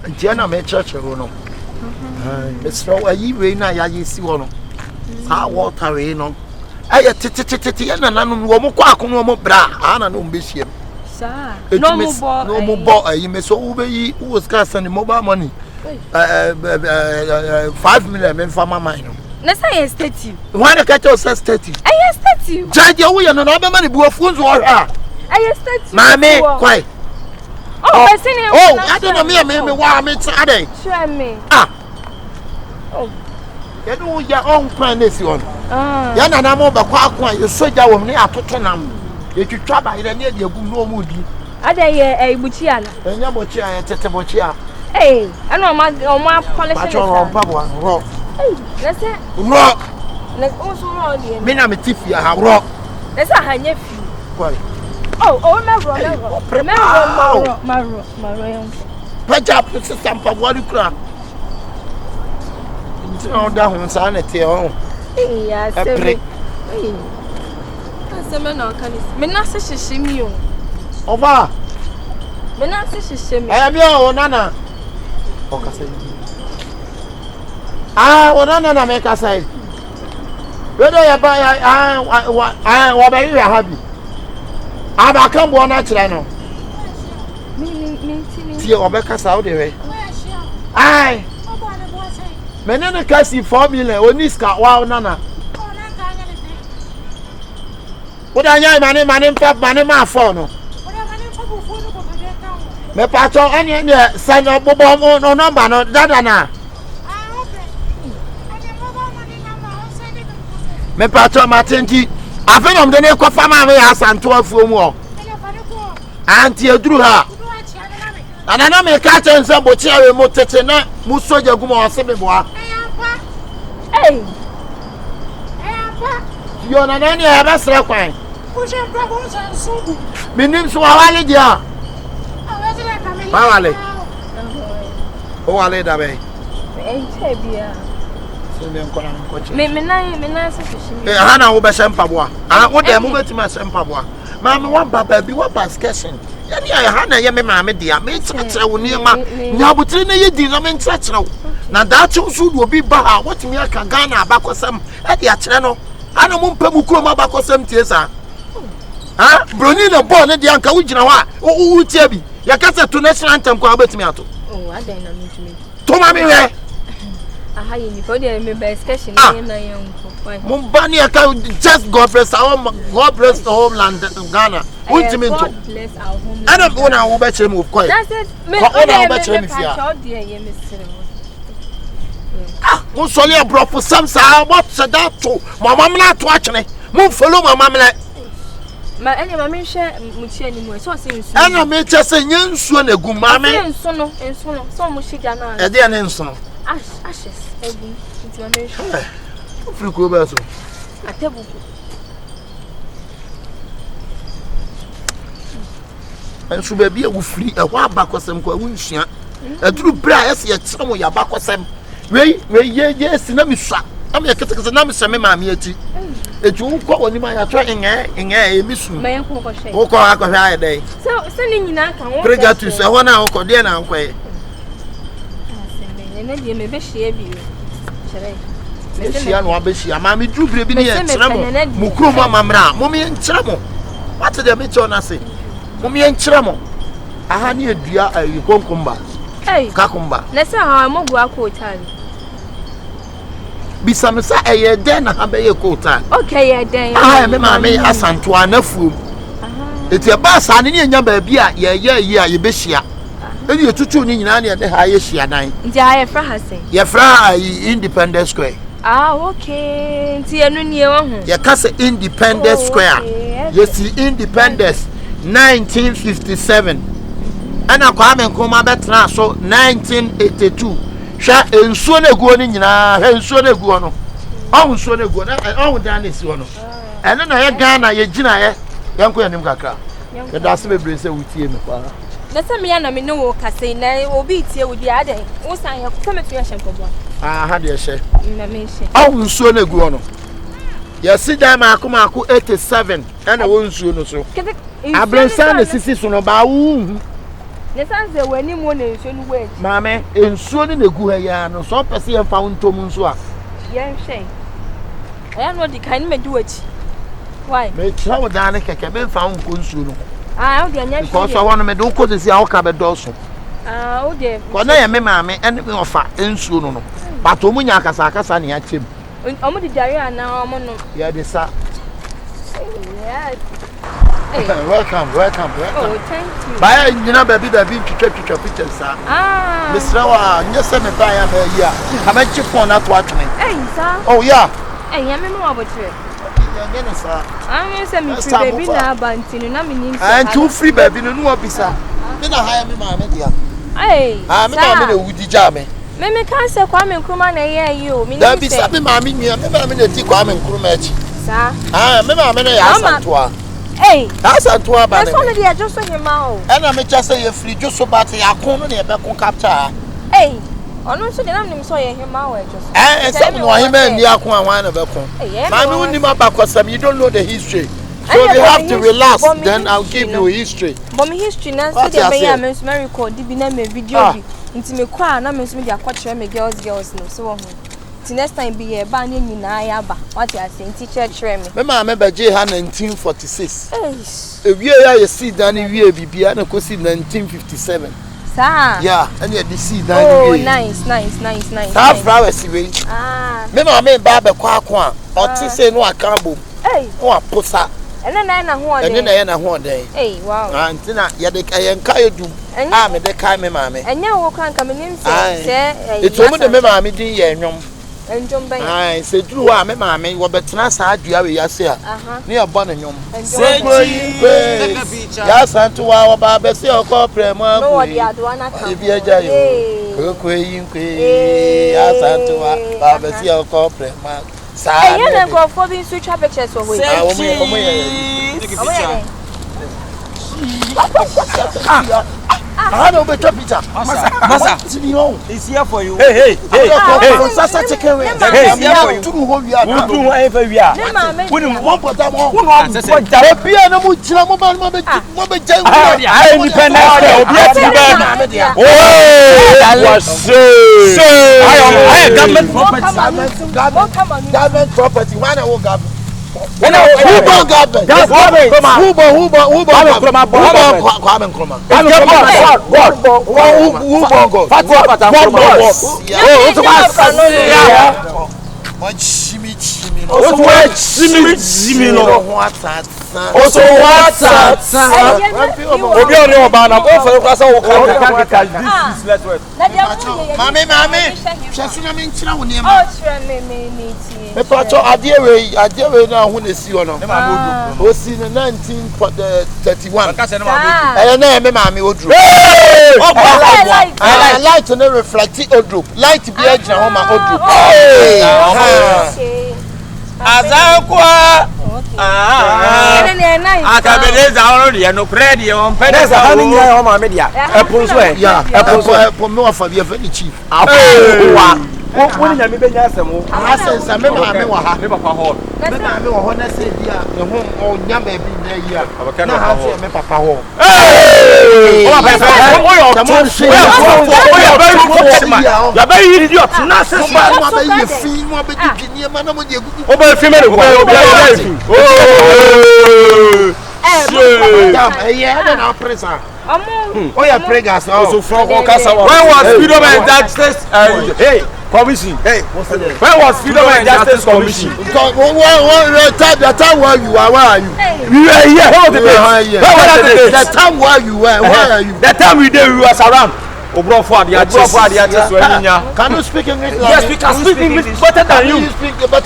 Diana me church no. It's no ayi we na ya yesi wo no. Sa water we no. Aye titi ya na nanu wo mo kwa akono mo bra. Ana no mbehiem. Sa. No mo bo ayi me so wo be yi wo ska send mobile money. 5 million men for mama no. Na say estative. Why the catch us estative? Aye estative. Jaje wo ye no na be mani bu afunzu wo ha. Aye estative. Mami, kwai. Oh, person I don't know me why me tsade. Sure me. Oh. You do your own plan this one. Ya na na mo ba kwa akwa you soja wo me atoto nam. You twitwa ba ire ne de gum no mu di. Ada ye buchi ala. Enya buchi a tete buchi a. Eh, ana o ma polish. Ma cho pa bo ro. Eh, na se ro. Na o so ro de. Me na me tifia ha ro. Na se ha nya fi. Kwai. Oh, me ro. Paja put some pa wari kura. Nti da ho sa na te ho. Eh, ya se me. Eh. Ase me na kan. Me na se hihye mi o. Oba. Me na se hihye mi. Aya mi o nana. O ka se. O nana na me ka sai. Wedo ya ba wa ba yi habi. Aba kan bo na kire no. Me tie obeka sa o de we. Ai. Menene kasi 4 million oniska wa nana. Oda nya mane ma phone no. Me pato ene send bobo no number no dada na. Me pato matenti afenom de ne kofa ma me Asantewaa fuo mu o. Anti eduru ha. Anana me ka chense bochi awe mo tete na mu soja guma o se me boa. Hey. Yo na nani e ba sra kwan. O je bra bo sansu. Minim so wale dia. Ba wale. O wale da be. Che bia. Se me nkora nkoche. Me na se hihye mi. Ha na wo be sempaboa. Wo de mo betima sempaboa. Ma me wan baba bi wa basket. Yani ha na ye me ma me dia. Me tsetre wo niema. Nya butire na ye di na me tsetre wo. Na da chu su do bi ba ha wotimi aka Ghana abakosam. E dia kire no. Ana mo mpamu kuro ma abakosam tie sa. Ha? Broni na ball na dia anka wo gina ho a. Wo tie bi. Ya kasa to national anthem ko abetimi ato. Oh, adan na me tumi. To ma me we. Aha ye ni for dey me basket na ye na ye nko. Mumbani aka just God bless the homeland Ghana. Ultimate. God bless our homeland. I don't want to obey him of course. That's it. Me mo soli abro for some sa what said that to mama na to achene. Mo follow mama na. Ma ene ma me hwe muchi animu so se nsu. Ana me chese nye nsuo na gu mama. Nsu no so mo shiga na. E dey na nsu no. Ashes egu nti ma me hwe. Free ko ba so. Atebuku. Ensu ba bi e wo free e ho abakosem ko wo nsua. Aduru bra yes ye kire mo ya abakosem. We ye sina mi swa. Am ye kete na mi seme ma me ati. Eju ko woni ma ya twa enye e mi su. Ma ye ko ko hwe. Wo ko akọhwe aye dey. So ni nyina kan wo. Pregatus e ho na wo ko de na nkwe. Ne de me be hye bi. Chere. Eshia no abeshia ma me dru bre bi ne ye kire mo. Mu kuro mo amamra. Mo me nkire mo. What the me cho na say. Mo me nkire mo. Aha ne edua ayi konkumba. Hey. Kakumba. Na say ha mo gu akota. Bisamisa eye den na ha be ye kota. Okay, ye den. Ah, me ma me Asantewaa na fuom. Eti e ba sa ne nya ba bi a ye yi a ye behia. Eni etutu ni nyina ne de ha ye hia dan. Nti ha ye fra hasen. Ye fra Independence Square. Ah, okay. Nti enu nie wo ho. Ye ka se Independence Square. Ye si Independence 1957. Ana kwa me nkoma betra so 1982. Sha ensuo na guo ni nyina, ha ensuo na guo no. Ohun ensuo na guo na ohun dan na si ho no. Ene na ye Ghana ye gina ye yanko yanim kakra. Ye da se bebre se wutie me kwa. Na se me ya na me ne wo kase na obi tie wo di adan. Wo san ye ko me tu ya hyenkobo. Ah, ha de hye. Na me hye. Ohun ensuo na guo no. Ye si dan ma akoma 87 ene wo ensuo no so. Abransa na sisi so no ba wu. Ne sanse wani mo na nsuo no wedge. Maame, nsuo ni negu ha ya no so pese ye fa ntom nso a. Yen hwe. Aya no di kan me di wachi. Why? Me tira wo dan keke me fa nko nsuo no. Ah, o de anya hwe. Ko so wono me do ko de si a wo ka be do so. Ah, o de. Ko na ye me maame ene me ofa nsuo no no. Bato mu nya akasa ne ya chem. Omo di dare ana omo no. Ya de sa. Yes. Welcome. Oh, thank you. Baya nyina baby twitwa pictures sa. Ah. Misra wa nyese me ba ya ba yi a. Kama chi phone na to atwene. Sir. Oh yeah. Ya me mo abotre. Ya nyene sa. Me say me free baby na abantinu na me nim say. And two free baby no obisa. Me na hire me maame dia. Me maame na wudi ja me. Me kan say Kwame Nkrumah na ye o. Me nim say. Da bi sa me maame nua, me maame na ti Kwame Nkrumah achi. Sir. Me maame na ya Asantewaa. Asantewaa ba ne. That's one dey just so him out. Na me cha say ye free just so bat ya kon no na ye be kon capture. Ono so dey na me so ye him out just. Say no him and ya kon anwan na be kon. Maame woni ma bakosam, you don't know the history. So we have to relax, then I'll give you history. But me history na so dey be ya me record bi na me video bi. Nti me kwa na me so me dey akwakyere me girls no so wo ho. Ti next time be here ba na nyina ya ba. What you are saying teacher chere me. Me ma me beje ha 1946. Ewie ya ye see dan wie bibia na kosi 1957. Sir. Yeah, and you see dan wie. Oh, nice. That flowers we. Me ma me ba be kwa kwa. O ti say no aka bom. O aposa. Ene na ho den. Ene na ho den. Wow. Antina ye de kayen kai dum. Me de kai me ma me. Enye wo kan ka me nim say. Eto mo de me ma me din ye nwom. Enjom ban. Se duru a me ma me wo betena sa adua we ya se a. Ne ye bo ne nwom. Se ji. Ya Asantewaa wo ba be se okọ premo agu. No wo de adoa na kan. Ebi aja yo. Ko yin kwe. Ya Asantewaa ba be se okọ premo agu. Sa. You na go for being switch pictures for we. Omo ye. I don't be top pizza. Masa. It's here for you. Hey. Sasa chicken wings. Hey, here for you. Two who we are. Two who we are. When one put them on. The beer no mu chira mo ba mo be jai. I independent. Oh, was so. I government property. Government property. Why not government? When who born government? Who born Kwame Nkrumah. Who born God? Na hu na si ono o si na 1931 na me ma me odru light na reflect odru light bi agina ho ma odru Azakwa Akabenezer already no credit on Peneza hanin ya ho ma me dia epon so ya epon me wa fa bi fa ni chief When you be nyasemo asensa me ma me wa ha me papa ho me ma me wa ho na se dia me ho o nya ba bi na yi a na ha se me papa ho o ba fa o yo to o yo ba ku ya ba yi idiot na se so ba ba yi fi mo ba di ni ma na mo di egugu o ba fi me o ba fi na presa oh yeah pregas so from Kasa when was freedom and justice commission when was freedom and justice commission the time where you are we were here the time where you were where are you the time we was around Obrofo Adiaches so enya. Can you speak English? Yes, we can speak English better than you.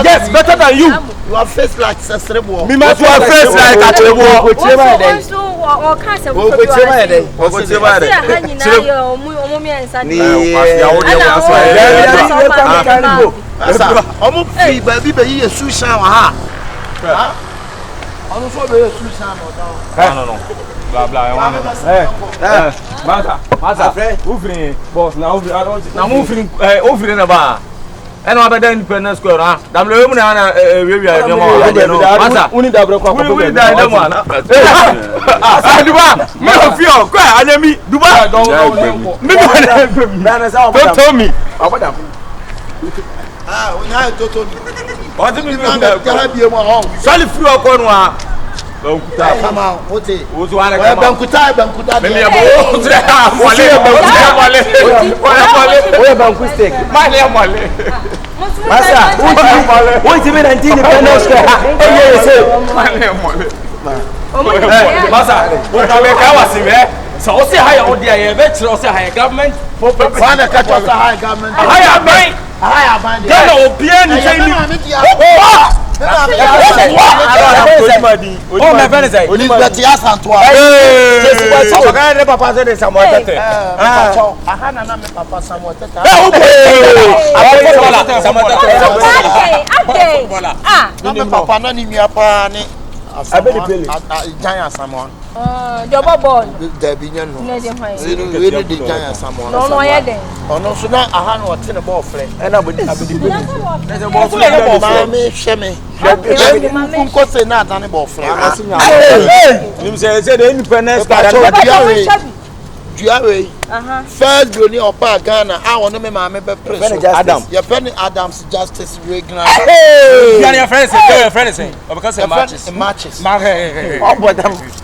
Yes, better than you. You are face like Sesrebo. Me ma to face like Atebo. Ochema dey. O kan se wo ochema dey. Ochema dey. Ni ya wo dey wo so. Omo fi ba bi be yi esu shan wa ha. Onu so be esu shan mo down. No. Blah blah. Masa, ouvre, boss, na ouvre na ba. and I better independent square. Damn, we are only the broken. We die the one. Asantewaa, me of you, cry, and me, Dubai, don't tell me. When I told you, What do you mean? Sally flew up on one. Come out, what is Bankuta? So say higher on the higher government for high government. Higher band. Oh, my friend is Asantewaa. Papa said someone. Giant someone. Double ball. There be no. Really the giant someone. No, I had Oh no, so now I had what's in a ball flame. And I would There's a ball flame. Mammy, shemmy. You could say not on a ball flame. You say the independence. First, Bruni or Ghana, I want to make my member president. Adam. Your friend Adams Justice Regular. You are your friends, because of matches. My matches.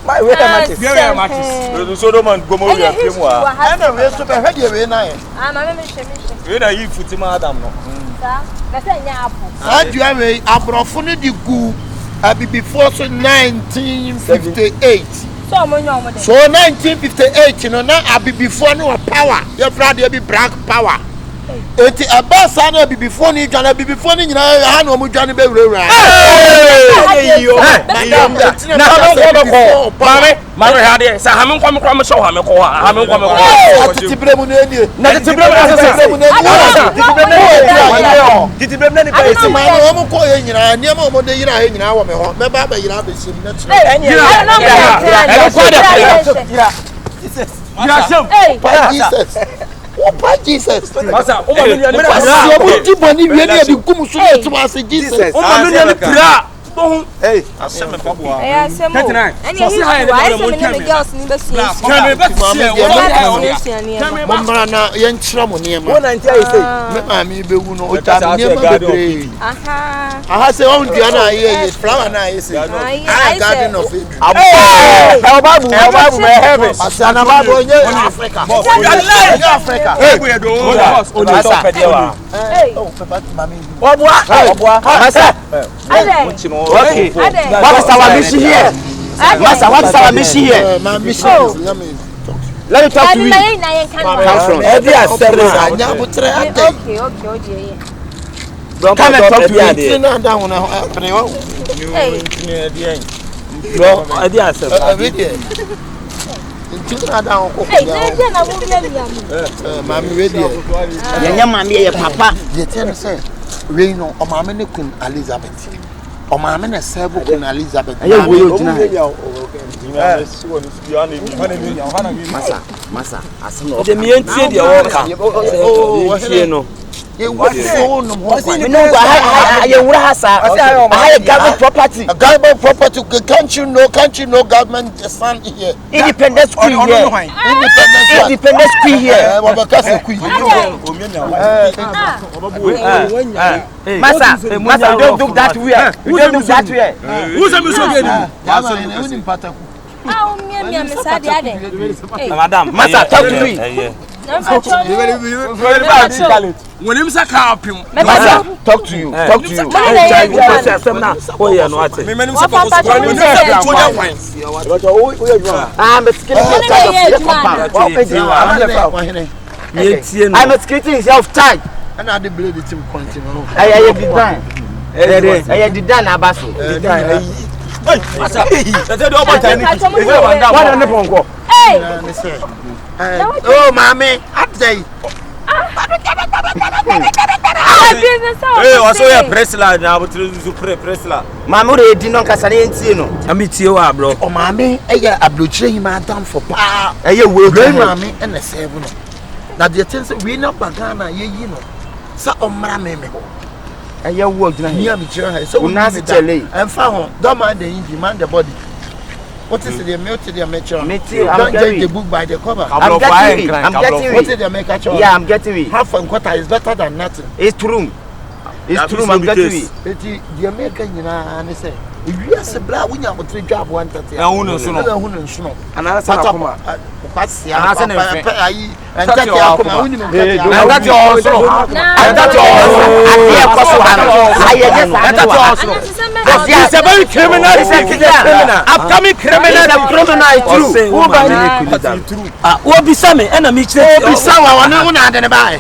So don't go more. I know we're super heavy. We're you put him Adam. And you have a profundity good before 1958. So 1958, you know, now I be before no power. Your brother be black power. It a boss I be before you gonna be before you know I know we gonna be right. Mama had it. So I'm coming from show I'm Jesus. Masa, hey, okay. What is our mission here? Master, what is our mission here? My mission is let me talk to you. Come from every come and talk to Reno, or Mamma Queen Elizabeth. Or Mamma Sabo Queen Elizabeth. Massa, as no, the me and see the property. A government property. Can't you know government son here? Independence queen here. Independence queen here. Massa, don't look that way. Don't look that way. Who's a Madam, Massa, talk to me. When him say talk to you. Talk to you. Oh yeah, no, I say. I'm a skating self tight. And I blade it to continue. I did done abaso. Oh, mommy, up there. Hey, also a pressla now to pressla. Mamma did not Casanino. I'm with you, bro. Oh, mammy, a blue chain, madam for pa. A will bring mammy and a seven. Now, the attention we not Bagana, you know. Sa omra me ho. Aye wo gina Here me chira ha. So unasi chele. Emfa ho. Don't mind the demand the body. What is the milk to the mature? Don't judge the book by the cover. I'm getting What is the make a choice? Yeah, I'm getting it. Half and quarter is better than nothing. It's true. It's true, I'm getting it. The American, you know, and they say, if you are a black, we have 3 job 130. I wouldn't know. And I said, What's the and that's He's a very criminal. He's a criminal. Upcoming criminal. What be some enemy? be someone who not in the buy.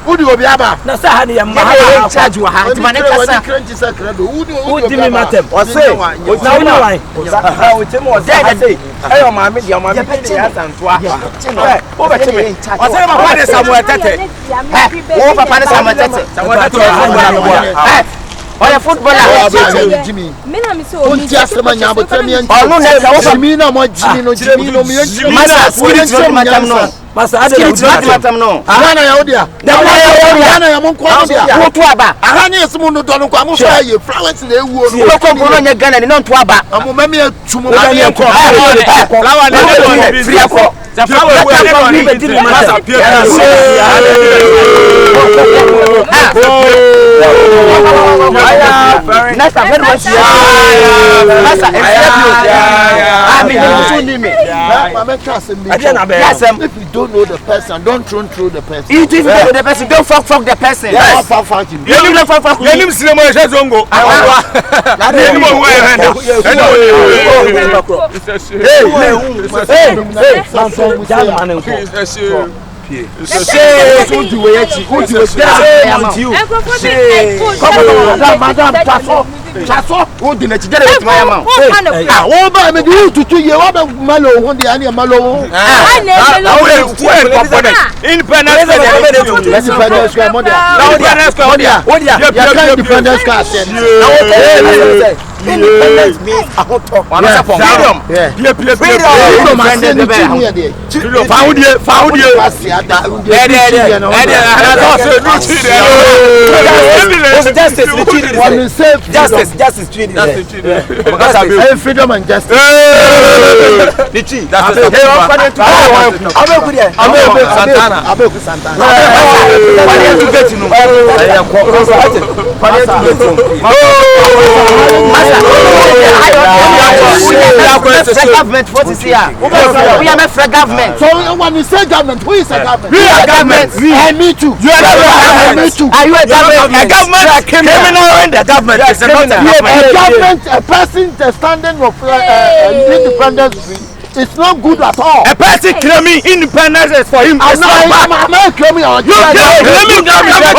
Who do you be about? Na sa hani ya mama charge you ha timane kasa who di me matem o say na wona wan o tell me o say ayo maami dia maami bi ya Asantewaa o be tell me o say ma pa de Samuel Tete o papa de Samuel Tete Oya footballer Jimmy. Me na me say o mi asema nya botami en onu na ka wo Jimmy na mo Jimmy no me masa spirit no matam no masa ade matam no ana ya odia ana ya mo kwa odia wo to aba aha ne esimu no do no kwa mo fa ye flowers na ewu no wo ko bro nya Ghana ni no to aba amo mami atumo mami en ko flower na de free ko the flower we be di masa Next time, let us see. If you don't know the person, don't throw the person. If you don't know the person, don't fuck the person. Yes. Fuck him. Chaso, who did not get it? My mouth. Oh, but I do to you. What a malo, one the animal malo. Independence Square, independence means a hot talk. Freedom. Justice. Freedom and justice. Government, what is here? We are not for government. So when you say government, who is a government? We are government. And me too. You are government. Me too. Are you a government? A government criminal in the government. Is a government, a person standing of independence. It's not good at all. A person claiming independence is for him. I'm not claiming. You claiming government.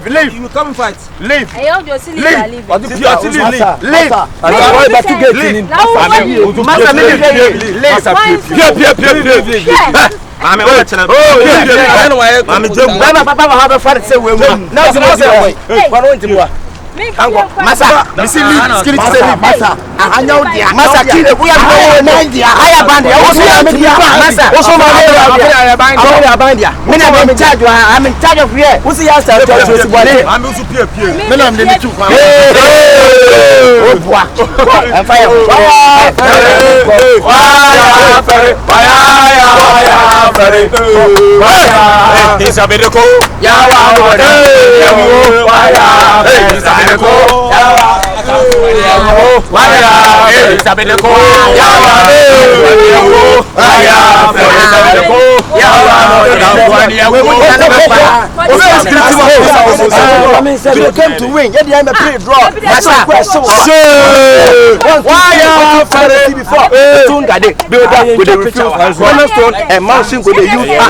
Leave. You come and fight. Leave. Leave. Masa, Masa, Ahanya dia. Masa kile we are no India. Higher band. Masa, also I'm in charge. I'm in charge of here. Who's the answer? I'm also peer. I'm the two. I'm fire. It's a bit of you came to win. Yet I'm a pretty draw. That's a question. Why are you before? Build up with the refuse. Cornerstone and mountain with the youth. Why